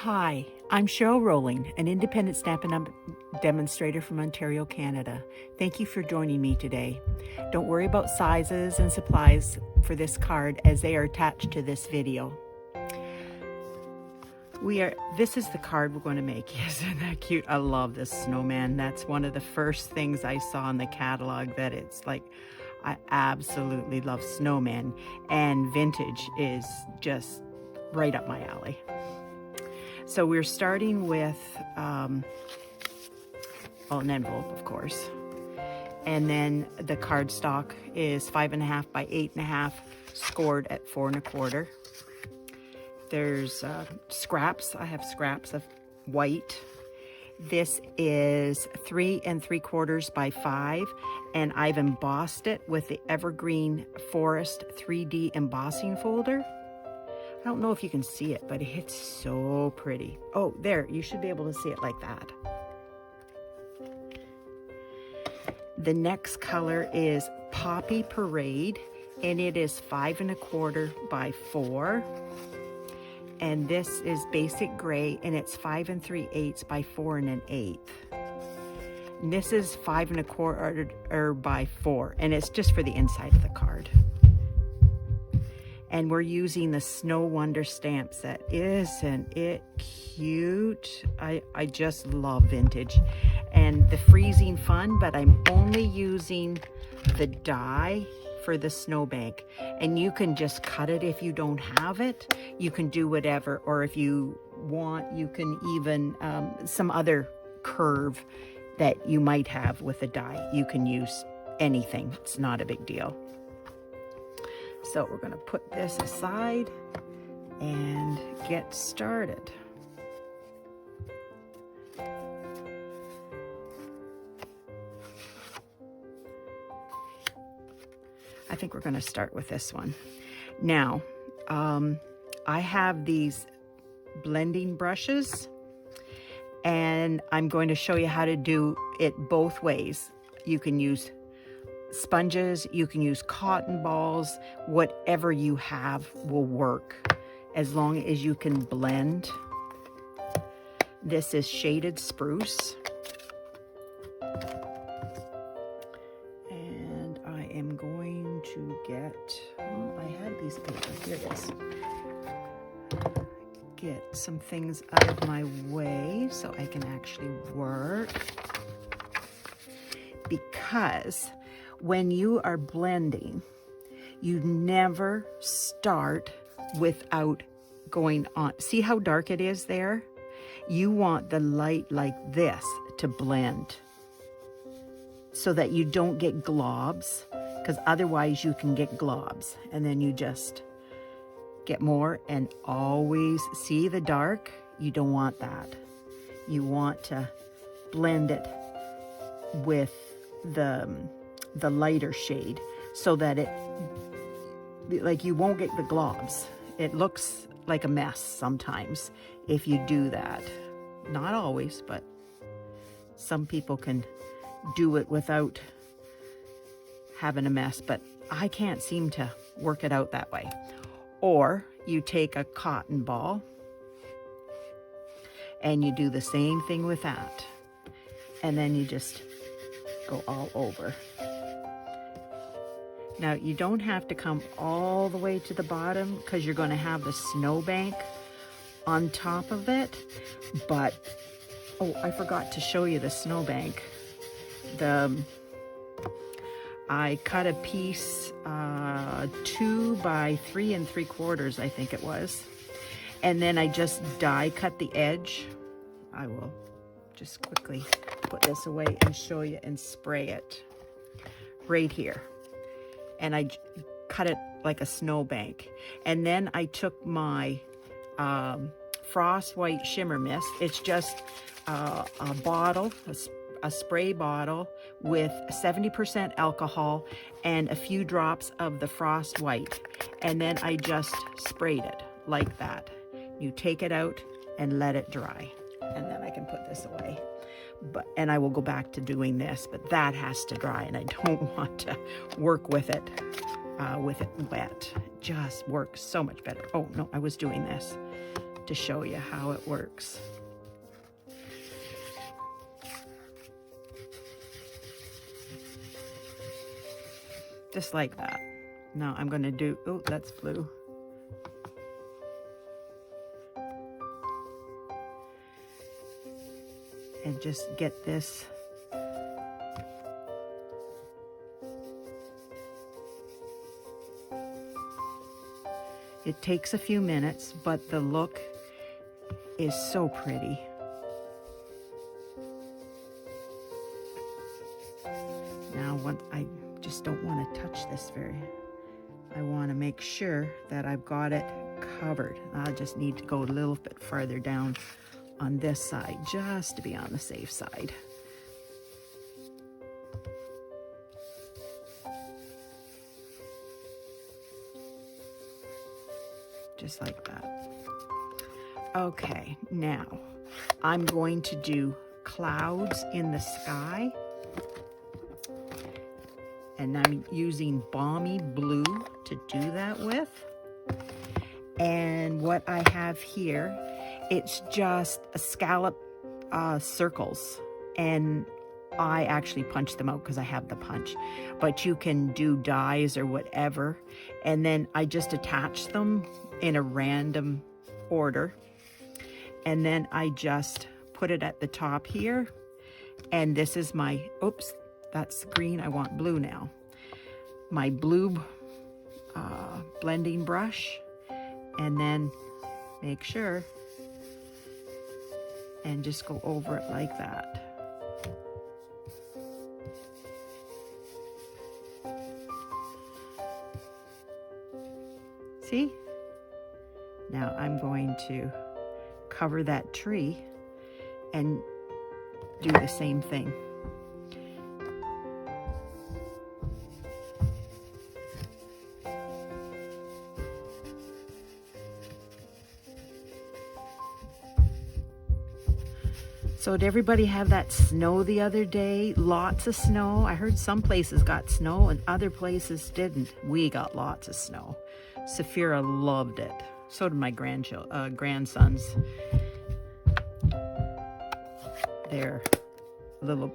Hi, I'm Cheryl Rowling, an independent Stampin' demonstrator from Ontario, Canada. Thank you for joining me today. Don't worry about sizes and supplies for this card as they are attached to this video. This is the card we're going to make. Isn't that cute? I love this snowman. That's one of the first things I saw in the catalog that it's like, I absolutely love snowmen, and vintage is just right up my alley. So we're starting with an envelope, of course. And then the cardstock is 5.5 by 8.5, scored at 4 1/4. There's scraps. I have scraps of white. This is 3 3/4 by 5, and I've embossed it with the Evergreen Forest 3D embossing folder. I don't know if you can see it, but it's so pretty. Oh, there, you should be able to see it like that. The next color is Poppy Parade, and it is 5 1/4 by 4. And this is basic gray, and it's 5 3/8 by 4 1/8. And this is 5 1/4 by 4, and it's just for the inside of the card. And we're using the Snow Wonder stamp set. Isn't it cute? I just love vintage. And the Freezin Fun, but I'm only using the die for the snowbank. And you can just cut it if you don't have it. You can do whatever, or if you want, you can even, some other curve that you might have with a die. You can use anything. It's not a big deal. So we're going to put this aside and get started. I think we're going to start with this one. Now, I have these blending brushes, and I'm going to show you how to do it both ways. You can use sponges, you can use cotton balls, whatever you have will work as long as you can blend. This is shaded spruce. And I am going to get, I had a piece of paper, here it is. Get some things out of my way so I can actually work. Because when you are blending, you never start without going on. See how dark it is there? You want the light like this to blend so that you don't get globs, because otherwise you can get globs, and then you just get more. And always see the dark? You don't want that. You want to blend it with the lighter shade so that it, like, you won't get the globs. It looks like a mess sometimes if you do that. Not always, but some people can do it without having a mess, but I can't seem to work it out that way. Or you take a cotton ball and you do the same thing with that, and then you just go all over. Now, you don't have to come all the way to the bottom because you're going to have the snowbank on top of it. But, oh, I forgot to show you the snowbank. I cut a piece 2 by 3 3/4, I think it was. And then I just die cut the edge. I will just quickly put this away and show you and spray it right here. And I cut it like a snowbank. And then I took my Frost White Shimmer Mist. It's just a bottle, a spray bottle with 70% alcohol and a few drops of the Frost White. And then I just sprayed it like that. You take it out and let it dry. And then I can put this away. And I will go back to doing this, but that has to dry, and I don't want to work with it wet. It just works so much better. Oh no, I was doing this. to show you how it works. Just like that. Now I'm going to do, oh, that's blue. And just get this. It takes a few minutes, but the look is so pretty. Now, I just don't want to touch this I want to make sure that I've got it covered. I just need to go a little bit farther down on this side, just to be on the safe side. Just like that. Okay, now I'm going to do clouds in the sky. And I'm using Balmy Blue to do that with. And what I have here, it's just a scallop circles. And I actually punch them out because I have the punch. But you can do dies or whatever. And then I just attach them in a random order. And then I just put it at the top here. And this is my, oops, that's green, I want blue now. My blue blending brush, and then make sure and just go over it like that. See? Now I'm going to cover that tree and do the same thing. So did everybody have that snow the other day? Lots of snow. I heard some places got snow and other places didn't. We got lots of snow. Saphira loved it. So did my grandsons. They're little,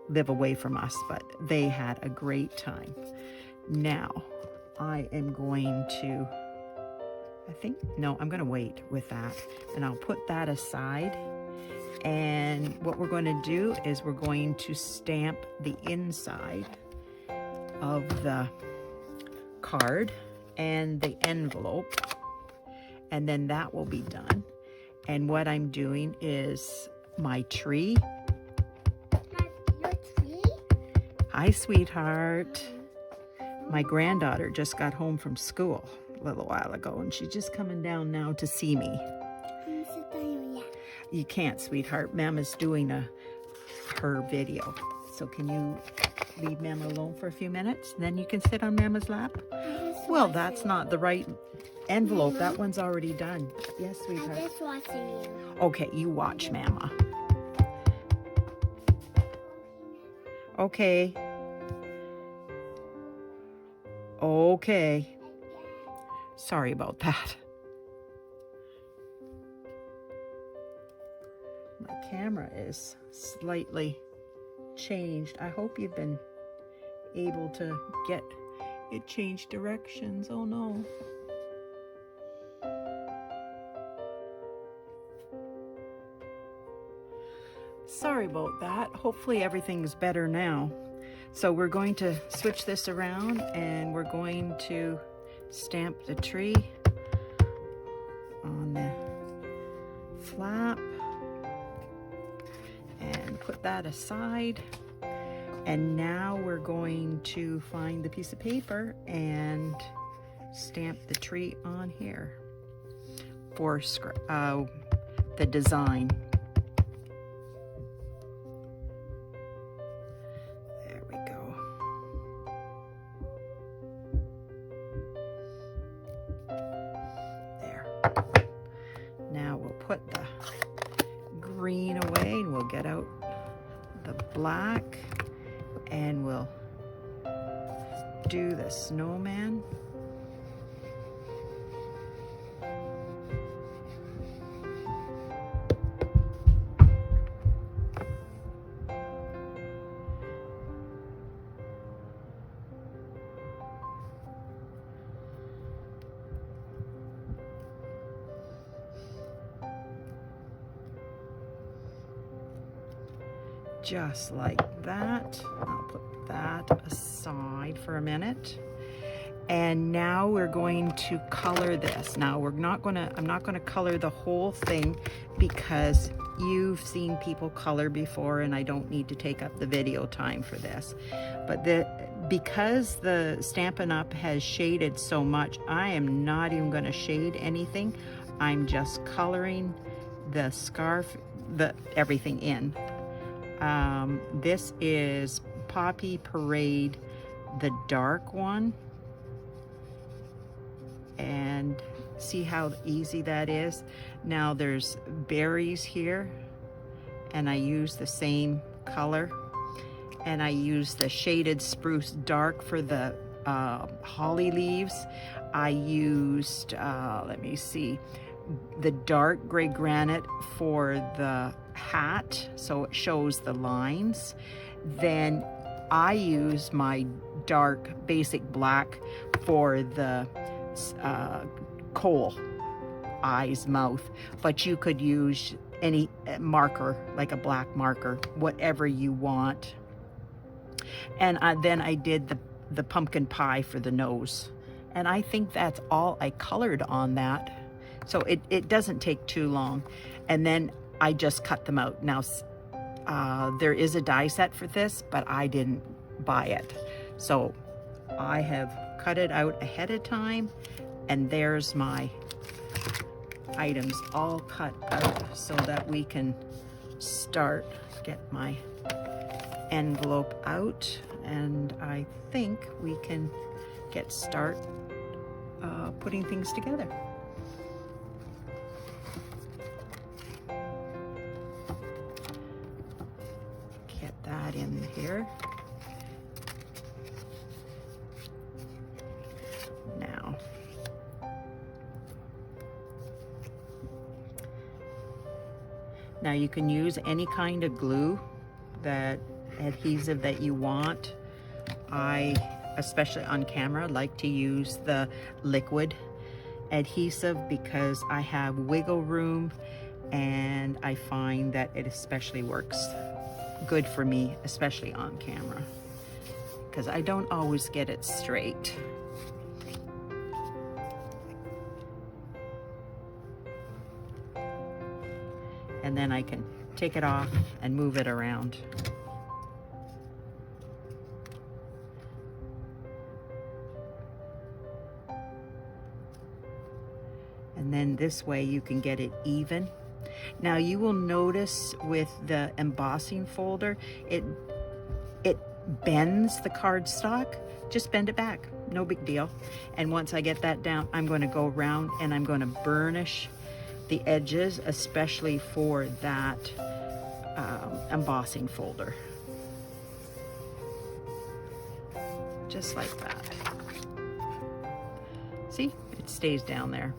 live away from us, but they had a great time. Now, I am going to, I'm going to wait with that, and I'll put that aside. And what we're going to do is we're going to stamp the inside of the card and the envelope, and then that will be done. And what I'm doing is my tree. Your tree? Hi, sweetheart. My granddaughter just got home from school a little while ago, and she's just coming down now to see me. You can't, sweetheart. Mama's doing her video. So can you leave Mama alone for a few minutes? Then you can sit on Mama's lap? Well, that's not the right envelope. That one's already done. Yes, sweetheart. I'm just watching you. Okay, you watch Mama. Okay. Okay. Sorry about that. My camera is slightly changed. I hope you've been able to get it changed directions. Oh no. Sorry about that. Hopefully everything's better now. So we're going to switch this around and we're going to stamp the tree on the flap and put that aside. And now we're going to find the piece of paper and stamp the tree on here for the design. There we go. There. Now we'll put the green away and we'll get out the black. And we'll do the snowman. just like that. I'll put that aside for a minute. And now we're going to color this. Now I'm not gonna color the whole thing because you've seen people color before and I don't need to take up the video time for this. But because the Stampin' Up! Has shaded so much, I am not even gonna shade anything. I'm just coloring the scarf, everything in. This is Poppy Parade, the dark one. And see how easy that is. Now there's berries here and I use the same color, and I use the shaded spruce dark for the holly leaves. I used, let me see, the dark gray granite for the hat so it shows the lines. Then I use my dark basic black for the coal, eyes, mouth, but you could use any marker, like a black marker, whatever you want. And then I did the pumpkin pie for the nose, and I think that's all I colored on that, so it doesn't take too long. And then I just cut them out. Now there is a die set for this, but I didn't buy it, so I have cut it out ahead of time, and there's my items all cut out so that we can start. Get my envelope out, and I think we can start putting things together. Get that in here. Now you can use any kind of glue, that adhesive that you want. I, especially on camera, like to use the liquid adhesive because I have wiggle room, and I find that it especially works good for me, especially on camera, because I don't always get it straight. And then I can take it off and move it around. And then this way you can get it even. Now you will notice with the embossing folder, it bends the cardstock. Just bend it back, no big deal. And once I get that down, I'm going to go around and I'm going to burnish the edges, especially for that embossing folder. Just like that. See, it stays down there.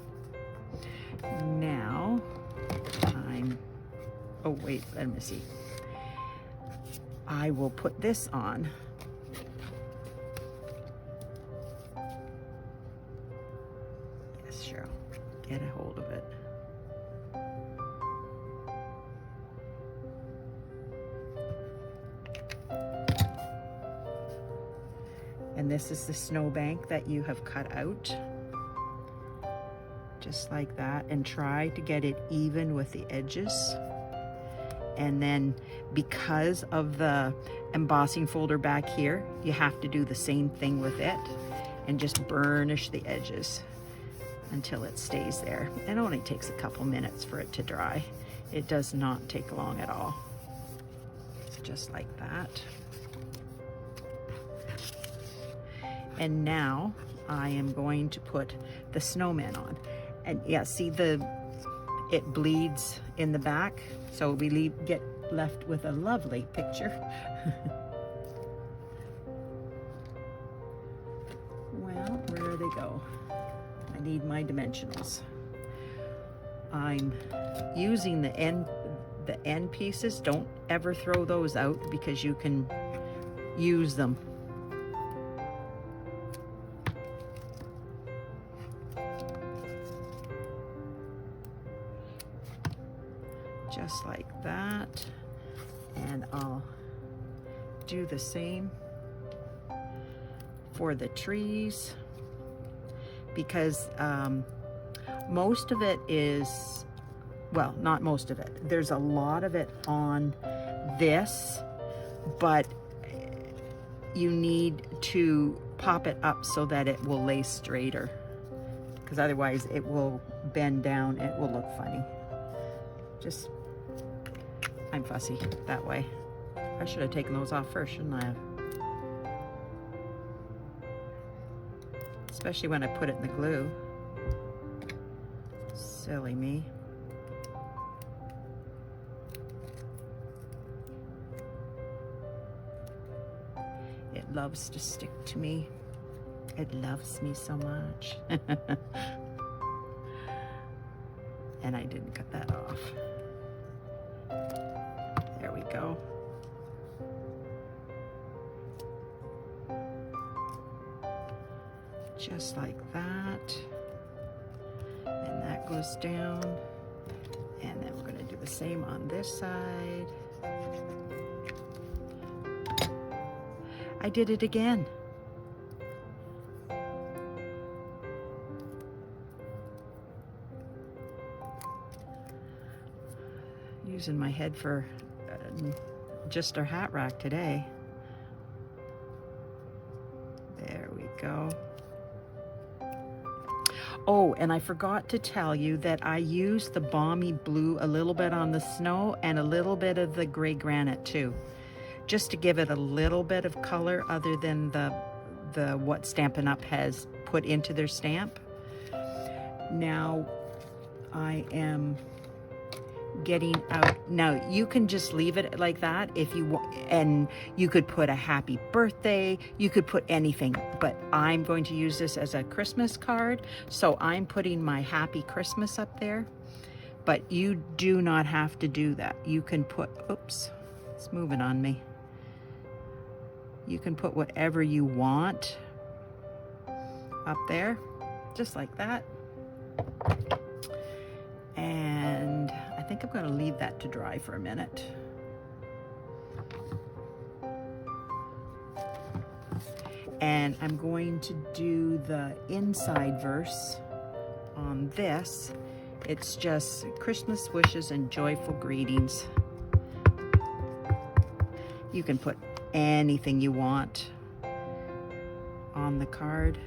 Now oh wait, let me see. I will put this on. Yes, Cheryl, get a hold of it. And this is the snowbank that you have cut out. Just like that, and try to get it even with the edges. And then because of the embossing folder back here, you have to do the same thing with it and just burnish the edges until it stays there. It only takes a couple minutes for it to dry. It does not take long at all. It's just like that. And now I am going to put the snowman on. And yeah, see, it bleeds in the back, so we get left with a lovely picture. Well, where do they go? I need my dimensionals. I'm using the end pieces. Don't ever throw those out because you can use them. Just like that. And I'll do the same for the trees, because most of it is, well, not most of it, there's a lot of it on this, but you need to pop it up so that it will lay straighter, because otherwise it will bend down and it will look funny. Just, I'm fussy that way. I should have taken those off first, shouldn't I have? Especially when I put it in the glue. Silly me. It loves to stick to me. It loves me so much. And I didn't cut that off. There we go. Just like that. And that goes down. And then we're going to do the same on this side. I did it again. Using my head for just our hat rack today. There we go. Oh, and I forgot to tell you that I used the Balmy Blue a little bit on the snow and a little bit of the gray granite too, just to give it a little bit of color other than the what Stampin' Up! Has put into their stamp. Now I am getting out. Now you can just leave it like that if you want, and you could put a happy birthday, you could put anything, but I'm going to use this as a Christmas card, so I'm putting my happy Christmas up there. But you do not have to do that. You can put, oops, it's moving on me. You can put whatever you want up there, just like that. And I think I'm going to leave that to dry for a minute. And I'm going to do the inside verse on this. It's just Christmas wishes and joyful greetings. You can put anything you want on the card.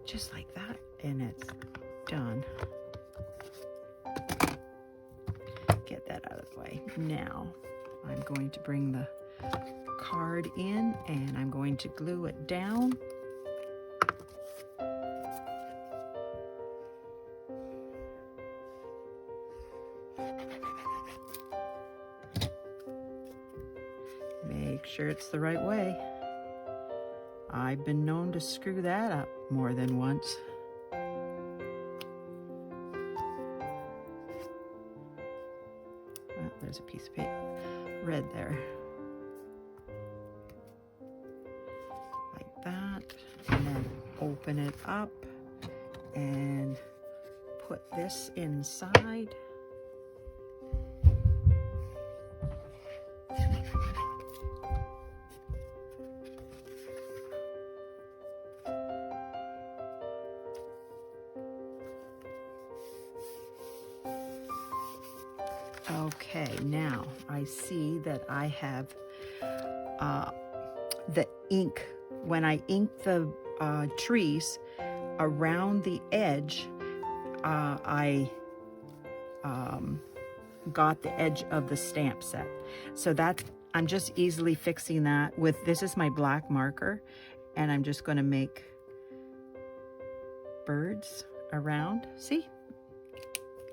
Just like that, and it's done. Get that out of the way. Now, I'm going to bring the card in and I'm going to glue it down. Make sure it's the right way. I've been known to screw that up more than once. Well, there's a piece of paper, red there. Like that. And then open it up and put this inside. Okay, now I see that I have the ink. When I ink the trees around the edge, I got the edge of the stamp set. So that's, I'm just easily fixing that with, this is my black marker, and I'm just going to make birds around. See?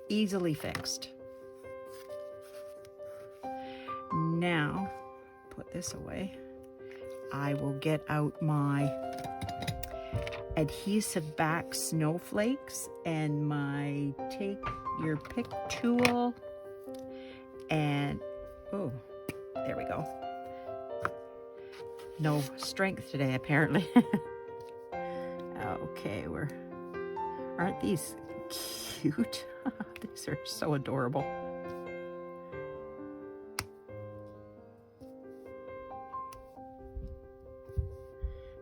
Easily fixed. Now, put this away. I will get out my adhesive back snowflakes and my take your pick tool, and oh, there we go. No strength today, apparently. Okay, aren't these cute? These are so adorable.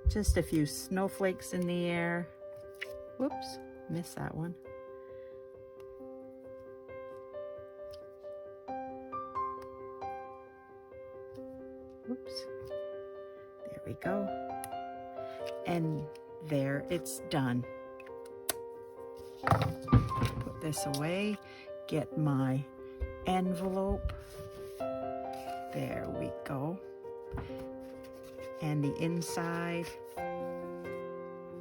Just a few snowflakes in the air. Whoops, missed that one. Whoops. There we go. And there it's done. Put this away. Get my envelope. There we go. And the inside,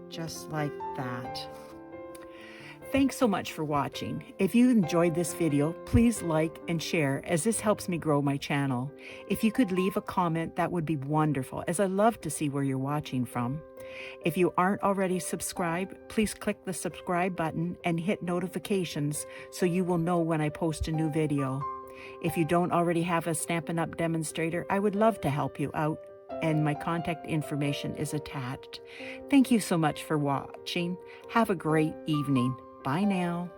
just like that. Thanks so much for watching. If you enjoyed this video, please like and share, as this helps me grow my channel. If you could leave a comment, that would be wonderful, as I love to see where you're watching from. If you aren't already subscribed, please click the subscribe button and hit notifications so you will know when I post a new video. If you don't already have a Stampin' Up! Demonstrator, I would love to help you out, and my contact information is attached. Thank you so much for watching. Have a great evening. Bye now.